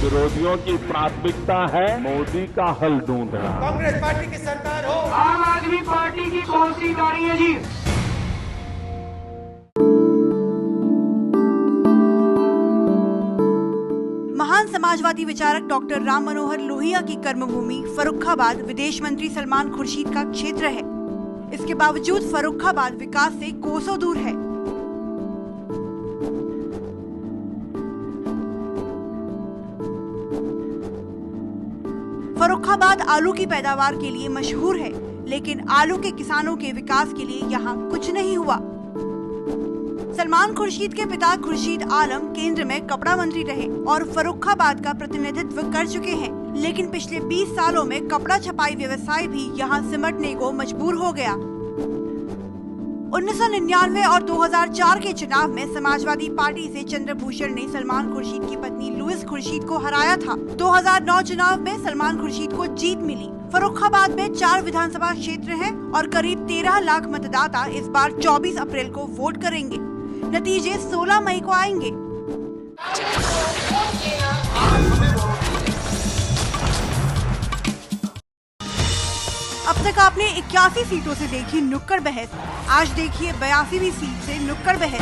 विरोधियों की प्राथमिकता है मोदी का हल ढूंढना। कांग्रेस पार्टी की सरकार हो। आम आदमी पार्टी की कौन सी गाड़ी है जी? महान समाजवादी विचारक डॉक्टर राम मनोहर लोहिया की कर्मभूमि फर्रुखाबाद विदेश मंत्री सलमान खुर्शीद का क्षेत्र है। इसके बावजूद फर्रुखाबाद विकास से कोसों दूर है। फर्रुखाबाद आलू की पैदावार के लिए मशहूर है, लेकिन आलू के किसानों के विकास के लिए यहाँ कुछ नहीं हुआ। सलमान खुर्शीद के पिता खुर्शीद आलम केंद्र में कपड़ा मंत्री रहे और फर्रुखाबाद का प्रतिनिधित्व कर चुके हैं, लेकिन पिछले 20 सालों में कपड़ा छपाई व्यवसाय भी यहाँ सिमटने को मजबूर हो गया। 1999 और 2004 के चुनाव में समाजवादी पार्टी से चंद्रभूषण ने सलमान खुर्शीद की पत्नी लुइस खुर्शीद को हराया था। 2009 चुनाव में सलमान खुर्शीद को जीत मिली। फर्रुखाबाद में 4 विधानसभा क्षेत्र हैं और करीब 13 लाख मतदाता इस बार 24 अप्रैल को वोट करेंगे। नतीजे 16 मई को आएंगे। अब तक आपने 81 सीटों से देखी नुक्कड़ बहस, आज देखिए 82वीं सीट से नुक्कड़ बहस।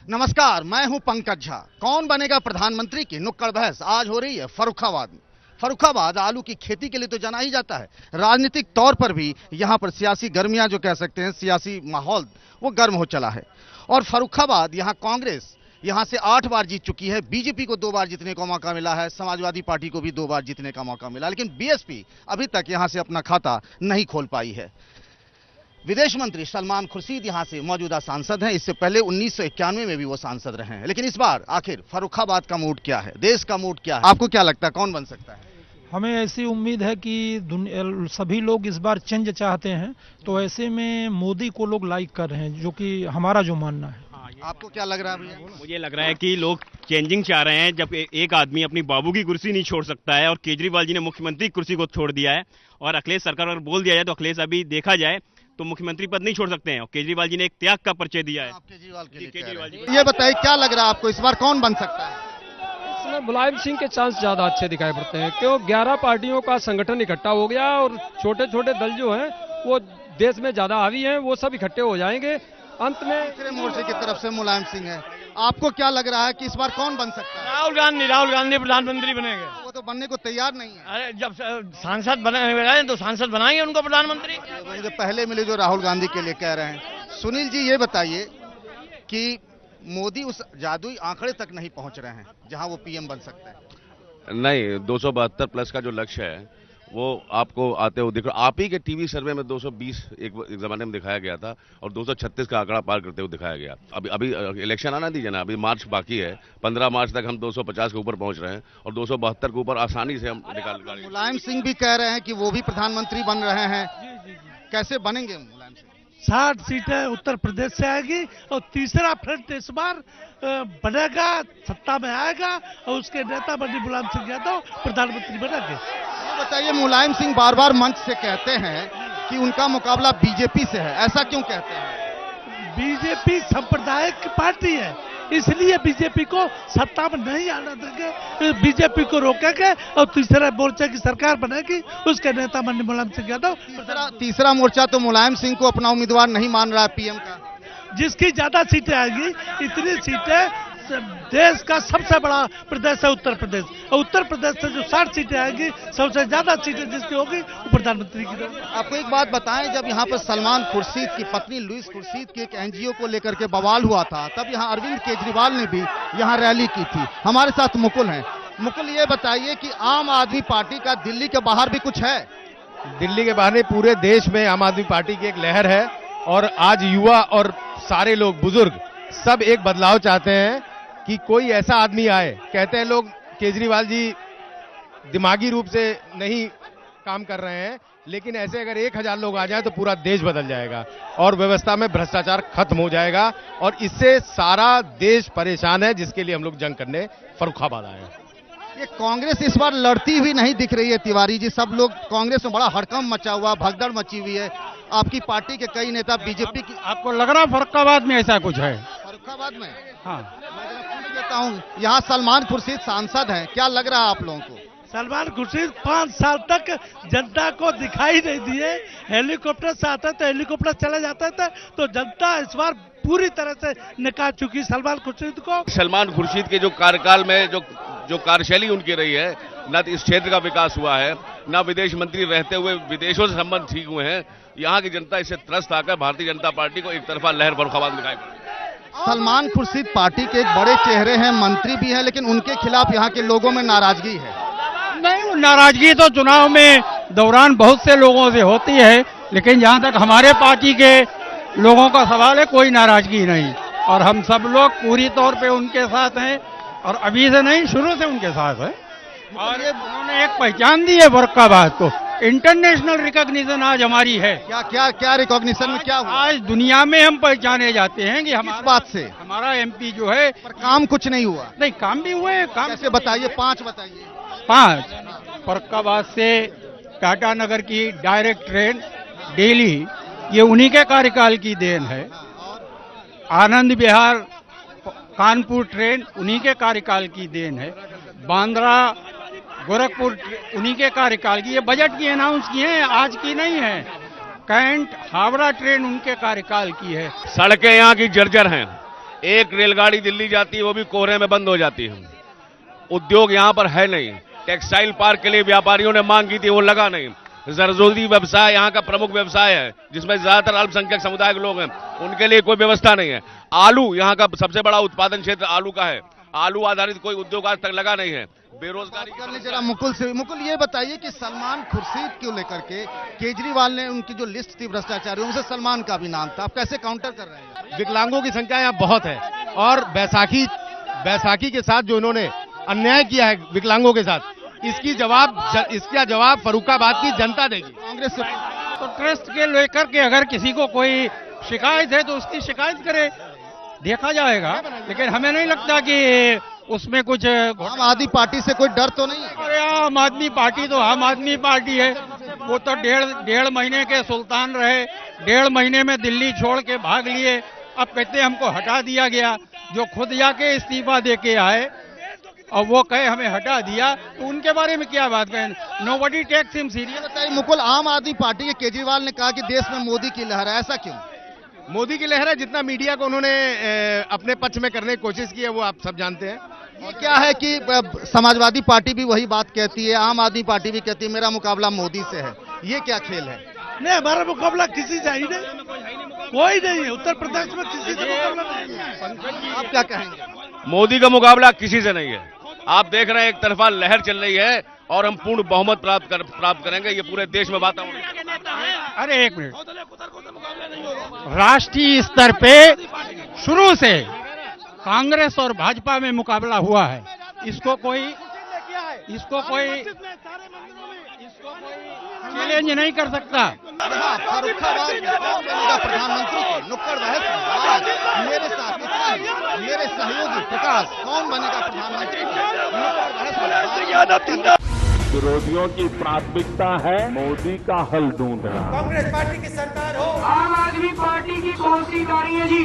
नमस्कार, मैं हूं पंकज झा। कौन बनेगा प्रधानमंत्री की नुक्कड़ बहस आज हो रही है फर्रुखाबाद में। फर्रुखाबाद आलू की खेती के लिए तो जाना ही जाता है। राजनीतिक तौर पर भी यहां पर सियासी गर्मियां जो कह सकते हैं, सियासी माहौल वो गर्म हो चला है। और फर्रुखाबाद यहां कांग्रेस यहां से 8 बार जीत चुकी है। बीजेपी को 2 बार जीतने का मौका मिला है, समाजवादी पार्टी को भी 2 बार जीतने का मौका मिला, लेकिन बीएसपी अभी तक यहां से अपना खाता नहीं खोल पाई है। विदेश मंत्री सलमान खुर्शीद यहां से मौजूदा सांसद हैं। इससे पहले 1991 में भी वो सांसद रहे हैं। लेकिन इस बार आखिर फर्रुखाबाद का मूड क्या है, देश का मूड क्या है, आपको क्या लगता है कौन बन सकता है? हमें ऐसी उम्मीद है कि सभी लोग इस बार चेंज चाहते हैं, तो ऐसे में मोदी को लोग लाइक कर रहे हैं, जो कि हमारा जो मानना है। आपको क्या लग रहा है भैया? मुझे लग रहा है कि लोग चेंजिंग चाह रहे हैं। जब एक आदमी अपनी बाबू की कुर्सी नहीं छोड़ सकता है और केजरीवाल जी ने मुख्यमंत्री कुर्सी को छोड़ दिया है, और अखिलेश सरकार अगर बोल दिया जाए तो अखिलेश अभी देखा जाए तो मुख्यमंत्री पद नहीं छोड़ सकते हैं। और केजरीवाल जी ने एक त्याग का परिचय दिया है। केजरीवाल जी, ये बताइए क्या लग रहा है आपको, इस बार कौन बन सकता है? इसमें मुलायम सिंह के चांस ज्यादा अच्छे दिखाई पड़ते हैं, क्यों 11 पार्टियों का संगठन इकट्ठा हो गया और छोटे छोटे दल जो हैं वो देश में ज्यादा हावी हैं, वो सब इकट्ठे हो जाएंगे। अंत में दूसरे मोर्चे की तरफ से मुलायम सिंह है। आपको क्या लग रहा है कि इस बार कौन बन सकता है? राहुल गांधी प्रधानमंत्री बनेंगे। वो तो बनने को तैयार नहीं है। अरे जब सांसद बने तो सांसद बनाएंगे उनको प्रधानमंत्री। वही जो पहले मिले जो राहुल गांधी के लिए कह रहे हैं। सुनील जी, ये बताइए कि मोदी उस जादुई आंकड़े तक नहीं पहुंच रहे हैं जहां वो पीएम बन सकते हैं। नहीं, 272 प्लस का जो लक्ष्य है वो आपको आते हुए दिख रहा। आप ही के टीवी सर्वे में 220 एक जमाने में दिखाया गया था और 236 का आंकड़ा पार करते हुए दिखाया गया। अभी इलेक्शन आना दीजिए ना, अभी मार्च बाकी है। 15 मार्च तक हम 250 के ऊपर पहुंच रहे हैं और 272 के ऊपर आसानी से हम निकाल। मुलायम सिंह भी कह रहे हैं कि वो भी प्रधानमंत्री बन रहे हैं। कैसे बनेंगे मुलायम सिंह? 60 सीटें उत्तर प्रदेश से आएगी और तीसरा फ्रंट इस बार बनेगा, सत्ता में आएगा और उसके नेता बने मुलायम सिंह यादव प्रधानमंत्री बनेंगे। बताइए, मुलायम सिंह बार बार मंच से कहते हैं कि उनका मुकाबला बीजेपी से है, ऐसा क्यों कहते हैं? बीजेपी सांप्रदायिक पार्टी है, इसलिए बीजेपी को सत्ता में नहीं आने देंगे, बीजेपी को रोकेंगे और तीसरे मोर्चे की सरकार बनेगी, उसके नेता बने मुलायम सिंह यादव। तीसरा मोर्चा तो मुलायम सिंह को अपना उम्मीदवार नहीं मान रहा है पीएम का। जिसकी ज्यादा सीटें आएंगी, इतनी सीटें, देश का सबसे बड़ा प्रदेश है उत्तर प्रदेश, और उत्तर प्रदेश से जो 60 सीटें आएंगी, सबसे ज्यादा सीटें जिसकी होगी वो प्रधानमंत्री की होगी। आपको एक बात बताएं, जब यहाँ पर सलमान खुर्शीद की पत्नी लुइस खुर्शीद की एक एनजीओ को लेकर के बवाल हुआ था, तब यहाँ अरविंद केजरीवाल ने भी यहाँ रैली की थी। हमारे साथ मुकुल हैं। मुकुल, ये बताइए कि आम आदमी पार्टी का दिल्ली के बाहर भी कुछ है? दिल्ली के बाहर पूरे देश में आम आदमी पार्टी की एक लहर है और आज युवा और सारे लोग, बुजुर्ग सब एक बदलाव चाहते हैं कि कोई ऐसा आदमी आए। कहते हैं लोग केजरीवाल जी दिमागी रूप से नहीं काम कर रहे हैं, लेकिन ऐसे अगर 1000 लोग आ जाए तो पूरा देश बदल जाएगा और व्यवस्था में भ्रष्टाचार खत्म हो जाएगा और इससे सारा देश परेशान है, जिसके लिए हम लोग जंग करने फर्रुखाबाद आए हैं। ये कांग्रेस इस बार लड़ती हुई नहीं दिख रही है तिवारी जी। सब लोग कांग्रेस में बड़ा हड़कंप मचा हुआ, भगदड़ मची हुई है। आपकी पार्टी के कई नेता बीजेपी की। आपको लग रहा है फर्रुखाबाद में ऐसा कुछ है? फर्रुखाबाद में? हाँ, करता हूँ, यहाँ सलमान खुर्शीद सांसद हैं, क्या लग रहा है आप लोगों को? सलमान खुर्शीद 5 साल तक जनता को दिखाई नहीं दिए। हेलीकॉप्टर से आता तो हेलीकॉप्टर चला जाता था, तो जनता इस बार पूरी तरह से निकाल चुकी सलमान खुर्शीद को। सलमान खुर्शीद के जो कार्यकाल में जो कार्यशैली उनकी रही है, न इस क्षेत्र का विकास हुआ है, न विदेश मंत्री रहते हुए विदेशों से संबंध ठीक हुए हैं। यहाँ की जनता इससे त्रस्त आकर भारतीय जनता पार्टी को एक तरफा लहर फर्रुखाबाद में दिखाई पड़ी। सलमान खुर्शीद पार्टी के एक बड़े चेहरे हैं, मंत्री भी हैं, लेकिन उनके खिलाफ यहाँ के लोगों में नाराजगी है। नहीं, नाराजगी तो चुनाव में दौरान बहुत से लोगों से होती है, लेकिन जहां तक हमारे पार्टी के लोगों का सवाल है, कोई नाराजगी नहीं, और हम सब लोग पूरी तौर पे उनके साथ हैं, और अभी से नहीं, शुरू से उनके साथ है। और ये उन्होंने एक पहचान दी है फर्रुखाबाद को, इंटरनेशनल रिकॉग्निशन आज हमारी है। क्या क्या क्या रिकॉग्निशन में क्या हुआ? आज दुनिया में हम पहचाने जाते हैं कि हमारी बात से हमारा एमपी जो है, पर काम कुछ नहीं हुआ। नहीं, काम भी हुए हैं। काम कैसे बताइए, 5 बताइए। 5 फर्रुखाबाद से टाटा नगर की डायरेक्ट ट्रेन दिल्ली, ये उन्हीं के कार्यकाल की देन है। आनंद विहार कानपुर ट्रेन उन्हीं के कार्यकाल की देन है। बांद्रा गोरखपुर उन्हीं के कार्यकाल की, ये बजट की अनाउंस की है, आज की नहीं है। कैंट हावड़ा ट्रेन उनके कार्यकाल की है। सड़कें यहाँ की जर्जर हैं, एक रेलगाड़ी दिल्ली जाती है वो भी कोहरे में बंद हो जाती है। उद्योग यहाँ पर है नहीं, टेक्सटाइल पार्क के लिए व्यापारियों ने मांग की थी, वो लगा नहीं। जरदोजी व्यवसाय यहाँ का प्रमुख व्यवसाय है, जिसमें ज्यादातर अल्पसंख्यक समुदाय के लोग हैं, उनके लिए कोई व्यवस्था नहीं है। आलू यहाँ का सबसे बड़ा उत्पादन क्षेत्र आलू का है, आलू आधारित कोई उद्योग आज तक लगा नहीं है। बेरोजगारी करने जरा मुकुल से, मुकुल ये बताइए कि सलमान खुर्शीद को लेकर के केजरीवाल ने उनकी जो लिस्ट थी भ्रष्टाचारियों से सलमान का भी नाम था, आप कैसे काउंटर कर रहे हैं? विकलांगों की संख्या यहाँ बहुत है, और बैसाखी के साथ जो उन्होंने अन्याय किया है विकलांगों के साथ, इसका जवाब फर्रुखाबाद की जनता देगी। कांग्रेस से तो ट्रस्ट के लेकर के अगर किसी को कोई शिकायत है तो उसकी शिकायत करे, देखा जाएगा, लेकिन हमें नहीं लगता कि उसमें कुछ। आम आदमी पार्टी से कोई डर तो नहीं है? अरे आम आदमी पार्टी तो आम आदमी पार्टी है, वो तो डेढ़ महीने के सुल्तान रहे, 1.5 महीने में दिल्ली छोड़ के भाग लिए, अब कहते हमको हटा दिया गया। जो खुद जाके इस्तीफा दे के आए और वो कहे हमें हटा दिया, तो उनके बारे में क्या बात करें? Nobody takes him serious. बताइए मुकुल, आम आदमी पार्टी के केजरीवाल ने कहा कि देश में मोदी की लहर है, ऐसा क्यों? मोदी की लहर है, जितना मीडिया को उन्होंने अपने पक्ष में करने की कोशिश की है वो आप सब जानते हैं। ये क्या है कि समाजवादी पार्टी भी वही बात कहती है, आम आदमी पार्टी भी कहती है मेरा मुकाबला मोदी से है, ये क्या खेल है? नहीं, हमारा मुकाबला किसी से ही नहीं, कोई नहीं है उत्तर प्रदेश में, किसी से मुकाबला नहीं है। आप क्या कहेंगे? मोदी का मुकाबला किसी से नहीं है। आप देख रहे हैं एक तरफा लहर चल रही है, और हम पूर्ण बहुमत प्राप्त करेंगे, ये पूरे देश में वातावरण। अरे एक मिनट, राष्ट्रीय स्तर पे शुरू से कांग्रेस और भाजपा में मुकाबला हुआ है, इसको कोई चैलेंज नहीं कर सकता। फर्रुखाबाद प्रधानमंत्री की नुक्कड़ बहस में आज मेरे साथ मेरे सहयोगी प्रकाश, कौन बनेगा प्रधानमंत्री? विरोधियों की प्राथमिकता है मोदी का हल ढूंढना। कांग्रेस पार्टी की सरकार हो, आम आदमी पार्टी की कौन सी गाड़ी है जी?